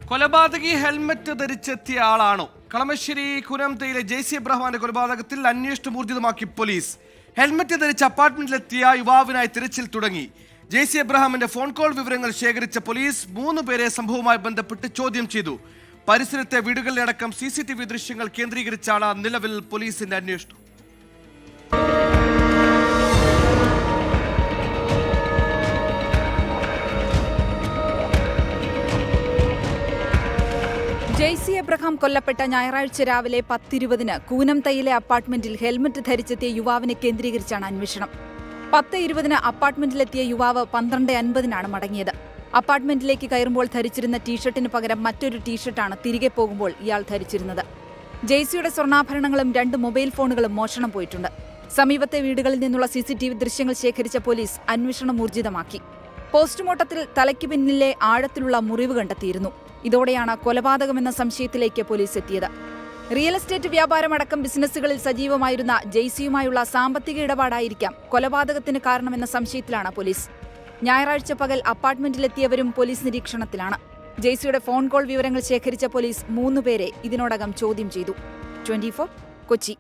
കൊലപാതകി helmet ധരിച്ചെത്തിയ ആളാണോ? കളമശ്ശേരി കുനംതയിലെ ജെയ്സി എബ്രഹാമിന്റെ കൊലപാതകത്തിൽ അന്വേഷണം ഊർജിതമാക്കി പോലീസ്. ഹെൽമറ്റ് ധരിച്ച് അപ്പാർട്ട്മെന്റിലെത്തിയ യുവാവിനായി തിരച്ചിൽ തുടങ്ങി. ജെയ്സി എബ്രഹാമിന്റെ ഫോൺ കോൾ വിവരങ്ങൾ ശേഖരിച്ച പോലീസ് 3 പേരെ സംഭവവുമായി ബന്ധപ്പെട്ട് ചോദ്യം ചെയ്തു. പരിസരത്തെ വീടുകളിലടക്കം CCTV ദൃശ്യങ്ങൾ കേന്ദ്രീകരിച്ചാണ് നിലവിൽ പോലീസിന്റെ അന്വേഷണം. ജെയ്സി എബ്രഹാം കൊല്ലപ്പെട്ട ഞായറാഴ്ച രാവിലെ 10:20 കൂനംതയിലെ അപ്പാർട്ട്മെന്റിൽ ഹെൽമറ്റ് ധരിച്ചെത്തിയ യുവാവിനെ കേന്ദ്രീകരിച്ചാണ് അന്വേഷണം. 10:20 അപ്പാർട്ട്മെന്റിലെത്തിയ യുവാവ് 12:50 മടങ്ങിയത്. അപ്പാർട്ട്മെന്റിലേക്ക് കയറുമ്പോൾ ധരിച്ചിരുന്ന ടീഷർട്ടിന് പകരം മറ്റൊരു ടീഷർട്ടാണ് തിരികെ പോകുമ്പോൾ ഇയാൾ ധരിച്ചിരുന്നത്. ജെയ്സിയുടെ സ്വർണ്ണാഭരണങ്ങളും 2 മൊബൈൽ ഫോണുകളും മോഷണം പോയിട്ടുണ്ട്. സമീപത്തെ വീടുകളിൽ നിന്നുള്ള CCTV ദൃശ്യങ്ങൾ ശേഖരിച്ച പോലീസ് അന്വേഷണം ഊർജിതമാക്കി. പോസ്റ്റ്മോർട്ടത്തിൽ തലയ്ക്ക് പിന്നിലെ ആഴത്തിലുള്ള മുറിവ് കണ്ടെത്തിയിരുന്നു. ഇതോടെയാണ് കൊലപാതകമെന്ന സംശയത്തിലേക്ക് പോലീസ് എത്തിയത്. റിയൽ എസ്റ്റേറ്റ് വ്യാപാരമടക്കം ബിസിനസ്സുകളിൽ സജീവമായിരുന്ന ജെയ്സിയുമായുള്ള സാമ്പത്തിക ഇടപാടായിരിക്കാം കൊലപാതകത്തിന് കാരണമെന്ന സംശയത്തിലാണ് പോലീസ്. ഞായറാഴ്ച പകൽ അപ്പാർട്ട്മെന്റിലെത്തിയവരും പോലീസ് നിരീക്ഷണത്തിലാണ്. ജെയ്സിയുടെ ഫോൺ കോൾ വിവരങ്ങൾ ശേഖരിച്ച പോലീസ് 3 പേരെ ഇതിനോടകം ചോദ്യം ചെയ്തു. 24 കൊച്ചി.